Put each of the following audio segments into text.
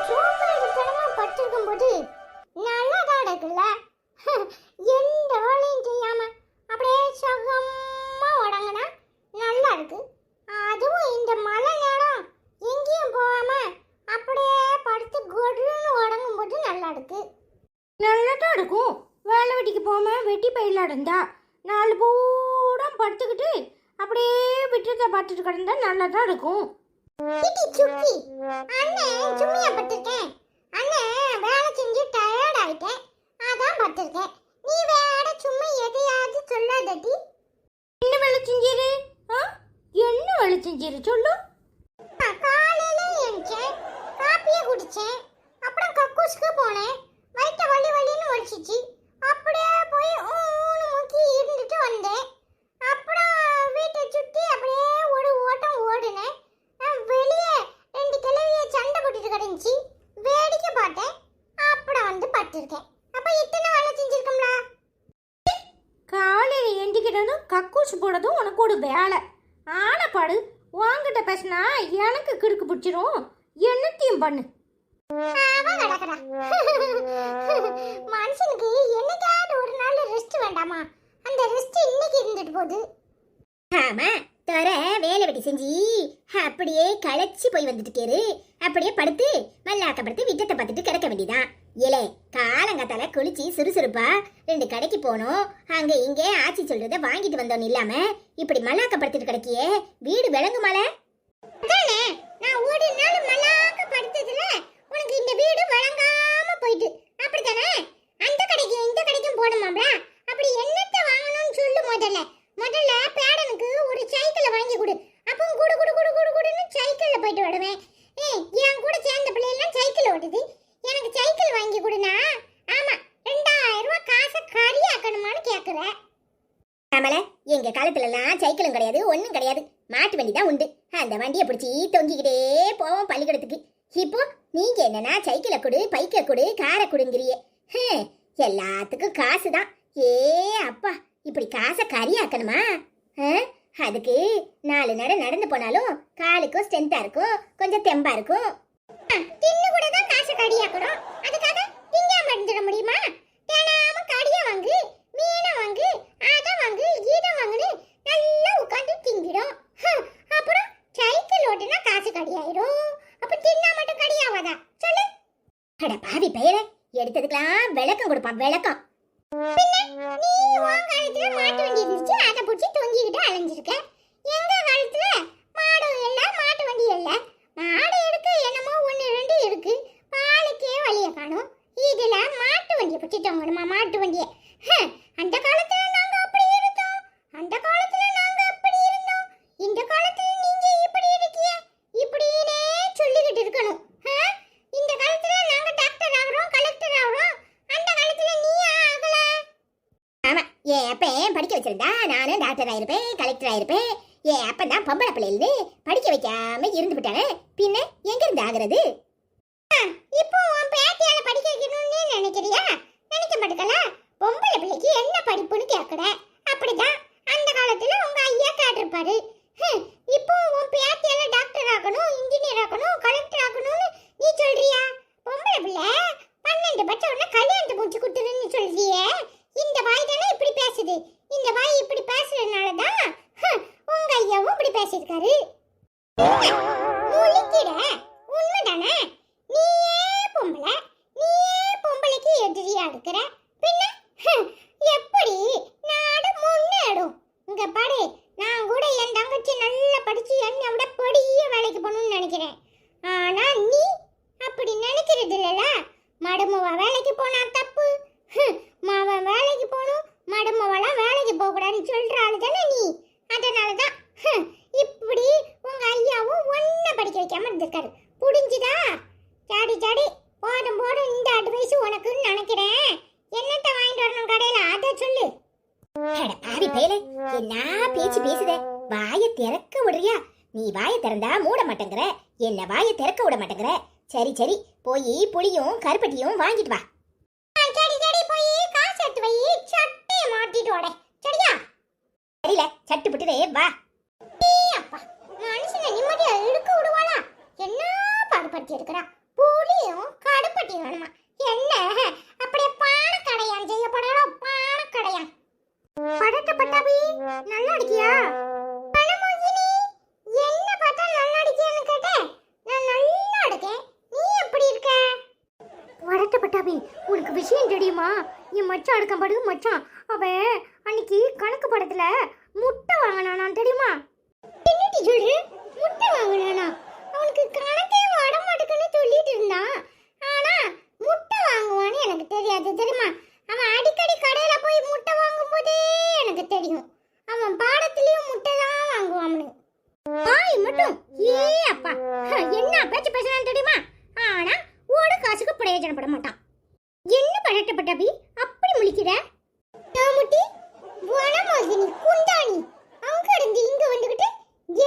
சோம்பேறித்தனமா படுத்திருக்கும் போது நல்லதா இருக்குல்ல. எந்த வேலையும் செய்யாம அப்படியே சுகமா உடங்குனா நல்லா இருக்கு. அதுவும் இந்த மழை நேரம் எங்கேயும் போகாம அப்படியே படுத்து கொடுன்னு உடங்கும் போது நல்லா இருக்கு. நல்லதா இருக்கும். வேலை வெட்டிக்கு போகாம வெட்டி பயில இருந்தா 4 பூடம் படுத்துக்கிட்டு அப்படியே விட்டுறத பார்த்துட்டு கிடந்தா நல்லதா இருக்கும். கிட்டி சுக்கி அண்ணன் சும்மியா படுத்திருக்கேன். அண்ணன் வேலை செஞ்சு டயர்ட் ஆயிட்டேன், அதான் படுத்திருக்கேன். நீ வேற சும்மா எதையாவது சொல்லாதடி. என்ன வேலை செஞ்சிரு? என்ன வேலை செஞ்சிரு சொல்லு. காலையில எழுந்தேன், காப்பியை குடிச்சேன், அப்புறம் கக்கூஸ்க்கு போனேன். வயிற்ற வலி வலின்னு வலிச்சிச்சு. அப்படியே போய் ஊன்னு மூக்கி இருந்துட்டு வந்தேன். அப்புறம் வீட்டை சுற்றி அப்படியே ஒரு ஓட்டம் ஓடுனேன். வெளியே 2 கிழவிய சண்டை போட்டுட்டு கிடந்துச்சு, வேடிக்கை பார்த்தேன். அப்புறம் வந்து படுத்திருக்கேன். அப்ப இத்தனை வேலை செஞ்சிருக்கோம்ல. காலையில் எந்திக்கிறதும் கக்கூசு போடுறதும் உனக்கு ஒரு வேலை. ஆனப்பாடு வாங்கிட்ட பேசினா எனக்கு கிறுக்கு பிடிச்சிரும். என்னத்தையும் பண்ணு. மனுஷனுக்கு என்னைக்காவது ஒரு நாள் ரெஸ்ட் வேண்டாமா? அந்த ரெஸ்ட் இன்னைக்கு இருந்துட்டு போகுது. ஆமா, தர வேலை வெட்டி செஞ்சு அப்படியே களைச்சி போய் வந்துட்டு கேரு. அப்படியே படுத்து மல்லாக்கப்படுத்து விட்டத்தை பார்த்துட்டு கிடக்க வேண்டியதான். ஏலே, காலங்காத்தால குளிச்சு சுறுசுறுப்பா 2 கடைக்கு போனோம், அங்க இங்கே ஆச்சி சொல்றத வாங்கிட்டு வந்தோன்னு இல்லாம இப்படி மல்லாக்கப்படுத்திட்டு கிடக்கியே, வீடு விளங்குமால? அதானே, நான் ஒரு நாள் மல்லாக்க படுத்ததுல உனக்கு இந்த வீடு வழங்காம போயிட்டு அப்படித்தானே? அந்த கடைக்கும் இந்த கடைக்கும் போடுமாம்ல. அப்படி என்னத்தை வாங்கணும்னு சொல்லு. முதல்ல பேடனுக்கு ஒரு சைக்கிளை வாங்கி கொடு. அப்போ குடு குடு குடு குடு குடுன்னு சைக்கிள்ல போயிட்டு விடுவேன். என் கூட சேர்ந்த பிள்ளைலாம் சைக்கிள் ஓடுது, எனக்கு சைக்கிள் வாங்கி கொடுனா. ஆமா, 2000 ரூபாய் காசை கறியாக்கணுமான்னு கேக்குற. ஆமல, எங்க காலத்துல எல்லாம் சைக்கிளும் கிடையாது, ஒண்ணும் கிடையாது, மாட்டு வண்டி தான் உண்டு. அந்த வண்டியை பிடிச்சி தொங்கிக்கிட்டே போவோம் பள்ளிக்கூடத்துக்கு. இப்போ நீங்க என்னன்னா சைக்கிளை கொடு, பைக்கை கொடு, காரை கொடுங்கிறியே. எல்லாத்துக்கும் காசு தான். ஏ அப்பா, இப்படி காசை கறியாக்கணுமா? அதுக்கு 4 நட நடந்து போனாலும் காலுக்கும் ஸ்ட்ரென்த்தா இருக்கும், கொஞ்சம் தெம்பா இருக்கும். தின்னு கூட தான் காசை கடியாக்கணும். அதுக்காக திங்காம இருந்துட முடியுமா? தினாம கடியா வாங்கு, மீனை வாங்கு, அதை வாங்கு, இதை வாங்குன்னு நல்லா உட்காந்து திங்கிடும். அப்புறம் சைக்கிள் ஓட்டுனா காசு கடியாயிரும். அப்ப தின்னா மட்டும் கடியாவாதா சொல்லு? அட பாவி பெயரை, எடுத்ததுக்கெல்லாம் விளக்கம் கொடுப்பான், விளக்கம். பின்ன நீ உன் காலத்துல மாட்டு வண்டி இருந்துச்சு, அதை பிடிச்சி தொங்கிக்கிட்டு அலைஞ்சிருக்க. எங்க காலத்துல மாடும் இல்ல, மாட்டு வண்டி இல்ல. மாடு இருக்கு, என்னமோ 1 2 இருக்கு, பாலுக்கே வழிய காணும். இதுல மாட்டு வண்டியை பிடிச்சி தொங்கணுமா? மாட்டு வண்டியை அந்த காலத்துல நாங்க அப்படி இருந்தோம், அந்த காலத்துல நாங்க அப்படி இருந்தோம், இந்த காலத்துல நீங்க இப்படி இருக்கீங்க, இப்படியே சொல்லிக்கிட்டு இருக்கணும். இந்த காலத்துல நாங்க டாக்டர் ஆகுறோம், கலெக்டர் ஆகுறோம், அந்த காலத்துல நீ ஆகல. ஆமா, என் அப்பன் படிக்க வச்சிருந்தா நானும் டாக்டர் ஆயிருப்பேன், கலெக்டர் ஆயிருப்பேன். என் அப்பன் தான் பொம்பளை பிள்ளைன்னு படிக்க வைக்காம இருந்து விட்டானே, பின்ன எங்க இருந்து ஆகுறது? இப்போ உன் பேத்தியால படிக்க வைக்கணும்னு நினைக்கிறியா? நினைக்க மாட்டேக்கல. பொம்பளை பிள்ளைக்கு என்ன படிப்புன்னு கேட்கற. அப்படிதான் அந்த காலத்துல உங்க ஐயா கேட்டிருப்பாரு. இப்போ உன் பேத்தியால டாக்டர் ஆகணும், இன்ஜினியர் ஆகணும், கலெக்டர் ஆகணும்னு நீ சொல்றியா? பொம்பளை பிள்ளை 12 பச்ச உடனே கல்யாணத்தை முடிச்சு கொடுத்துருன்னு சொல்றியே. இந்த வாய் தானே இப்படி பேசுது. இந்த வாய் இப்படி பேசுறதுனாலதான் உங்க ஐயாவும் இப்படி பேசியிருக்காரு. முழிக்கிற, உண்மைதானே? நீயே பொம்பளைக்கு எதிரியா இருக்கிற. பின்ன எப்படி நாடு முன்னேடும்? இங்க பாரு, நான் கூட என் தங்கச்சி நல்லா படிச்சு என்னை விட பெரிய வேலைக்கு போகணும்னு நினைக்கிறேன். ஆனா நீ அப்படி நினைக்கிறது இல்லல. மடுமவ வேலைக்கு போனா தப்பு, மாவன் வேலைக்கு போகணும், மடுமவெல்லாம் வேலைக்கு போக கூடாதுன்னு சொல்ற ஆளு தானே நீ. அதனாலதான் இப்படி உங்க ஐயாவும் ஒன்ன படிக்க வைக்காம இருந்திருக்காரு. புடிஞ்சுதா? சாடி சாடி போதும் போதும், இந்த அட்வைஸ் உனக்குன்னு நினைக்கிறேன். என்னத்த வாங்கிட்டு வரணும் கடையில, அதை சொல்லு. அட பாவி பெயரை, என்ன பேச்சு பேசுதே, வாயை திறக்க விடுறியா? நீ வாயை திறந்தா மூட மாட்டேங்கிற, என்ன வாயை திறக்க விட மாட்டேங்கிற. சரி சரி, போய் புளியும் கருப்பட்டியும் வாங்கிட்டு வா. சரி சரி, போய் காசு எடுத்து வை, சட்டையை மாட்டிட்டு வாடே. சரியா? சரியில்ல, சட்டு புட்டுவே வா. அப்பா, மனுஷனை நிம்மதியா இழுக்க விடுவாளா? என்ன பாரு. பாகுபடுத்தி இருக்கிறா. புளியும் கடுப்பட்டி வேணுமா? என்ன அப்படியே பானக்கடையான் செய்யப்படலாம், பானக்கடையான். படட்ட பட்டாபி நல்லா இருக்கியா? பணமோகினி, என்ன பார்த்தா நல்லா இருக்கியான்னு கேட்டேன். நான் நல்லா இருக்கேன். நீ எப்படி இருக்க? படட்ட பட்டாபி, உனக்கு விஷயம் தெரியுமா? என் மச்சான் இருக்கான் பாரு, மச்சான் அவன் அன்னைக்கு கணக்கு படத்துல முட்டை வாங்கினானா தெரியுமா? என்னடி சொல்லு? முட்டை வாங்கினானா? அவனுக்கு கணக்கே வர மாட்டேங்குன்னு சொல்லிட்டு இருந்தான். ஆனா முட்டை வாங்குவான்னு எனக்கு தெரியாது தெரியுமா? அவன் அடிக்கடி கடையில போய் முட்டை வாங்கும் போதே எனக்கு தெரியும். அவன் பாடத்திலயும் முட்டை தான் வாங்குவான்னு. வாய் மட்டும் ஏ அப்பா, என்ன பேச்சு பேசுறான்னு தெரியுமா? ஆனா ஒரு காசுக்கு பிரயோஜனப்பட மாட்டான். என்ன படட்ட பட்டாபி அப்படி முழிக்கிற? தாமுட்டி, வனமோகினி, குந்தாணி அங்க இருந்து இங்க வந்துகிட்டு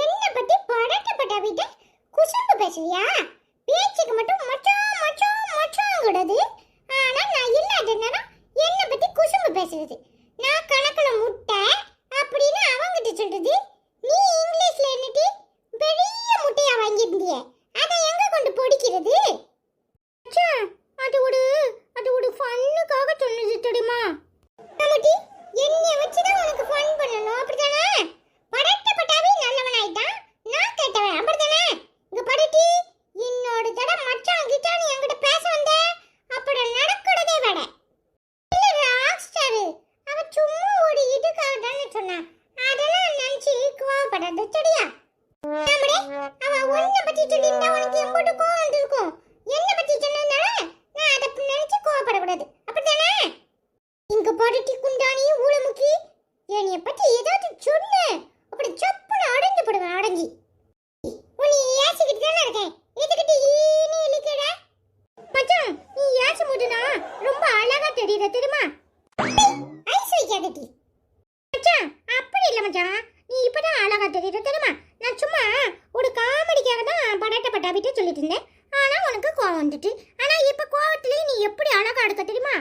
என்ன பத்தி படட்டப்பட்ட வீட்டை குசும்பு பேசுறியா? பேச்சுக்கு மட்டும் மச்சான் மச்சான் மச்சாங்கிறது. ஆனா நான் இல்லாத நேரம் என்ன பத்தி குசும்பு பேசுறது. நான் கணக்குல முட்டை அப்படின்னு அவங்கிட்ட சொல்றது. நீ இங்கிலீஷ்ல என்னட்டி பெரிய முட்டையா வாங்கியிருந்தியே, அதை எங்க கொண்டு பொடிக்கிறது? மச்சான், அது ஒரு ஃபன்னுக்காக சொன்னது தெரியுமா? தாமுட்டி, என்னைய வச்சுதான் உனக்கு ஃபன் பண்ணணும் அப்படிதானே? படட்டப்பட்டாவே நல்லவனாயிட்டான், நான் கேட்டவன் அப்படிதானே? இங்க படட்டி, இன்னொரு தடவை மச்சான் கிட்ட நீ என்கிட்ட பேச வந்த அப்புறம் நடக்கிறதே வேட. இல்ல ராக் ஸ்டார், அவ சும்மா ஒரு இதுக்காக தானே சொன்னான். அதெல்லாம் நினைச்சு கோவப்படாத சரியா? நம்மளே அவ உன்னை பத்தி சொல்லியிருந்தா உனக்கு எம்போட்டு கோவம் வந்திருக்கும். என்னை பத்தி சொன்னதுனால நான் அதை நினைச்சு கோவப்படக்கூடாது அப்படிதானே? இங்க படட்டி குண்டானி ஊழமுக்கி, என்னைய பத்தி ஏதாவது சொல்லு, அப்படி சப்புன்னு அடைஞ்சு போடுவேன். அடைஞ்சி உன்னை ஏசிக்கிட்டு தானே இருக்கேன். எதுக்கிட்டு ஈனி இழிக்கிற? மச்சான், நீ ஏச்சு முடுனா ரொம்ப அழகா தெரியுற தெரியுமா? ஐஸ் வைக்காதட்டி. மச்சான் அப்படி இல்ல மச்சான், நீ இப்பதான் அழகா தெரியுற தெரியுமா? நான் சும்மா ஒரு காமெடிக்காக தான் படட்ட பட்டாபிட்டு சொல்லிட்டு இருந்தேன். ஆனா உனக்கு கோவம் வந்துட்டு. ஆனா இப்ப கோவத்திலேயே நீ எப்படி அழகா எடுக்க தெரியுமா?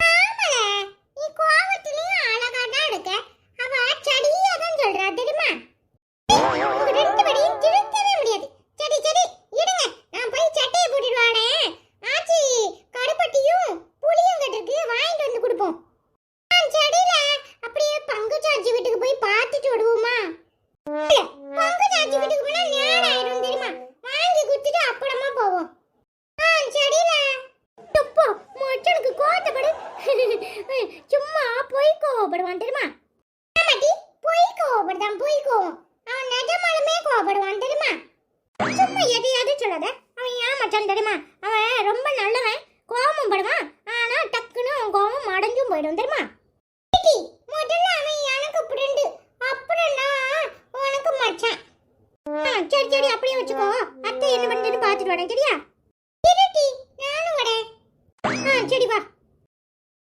ஆமால, நீ கோவத்திலயும் அழகா தான் இருக்க. அவ சடியா தான் சொல்றா தெரியுமா? உங்க ரெண்டு பேரையும் திருத்தவே முடியாது. சரி சரி இருங்க, நான் போய் சட்டையை போட்டுட்டு வாடேன். ஆச்சி கருப்பட்டியும் புளியும் கட்டிருக்கு, வாங்கிட்டு வந்து கொடுப்போம். சரியில அப்படியே பங்குச்சாச்சி வீட்டுக்கு போய் பார்த்துட்டு வருவோமா? இல்ல, பங்குச்சாச்சி வீட்டுக்கு போனா நேரம் ஆயிடும் தெரியுமா? வாங்கி குடுத்துட்டு அப்புறமா போவோம். சரியில துப்போ மச்சானுக்கு கோவப்படு. சும்மா போய் கோவப்படுவான் தெரியுமா? ஆமாட்டி, பொய் கோவப்படுதான், பொய் கோவம். அவன் நிஜமாலுமே கோவப்படுவான் தெரியுமா? சும்மா எதையாவது சொல்லாத. அவன் ஏன் மச்சான் தெரியுமா? அவன் ரொம்ப நல்லவன், கோவமும் படுவான். ஆனா டக்குன்னு அவன் கோவம் அடைஞ்சும் போயிடும் தெரியுமா? டிடி, முதல்ல அவன் எனக்கு ஃப்ரெண்டு, அப்புறம் நான் உனக்கு மச்சான். சரி சரி அப்படியே வச்சுக்கோ. அத்தை என்ன பண்ணுறதுன்னு பார்த்துட்டு வரேன் சரியா? டிடி, நானும் வரேன். சரி வா.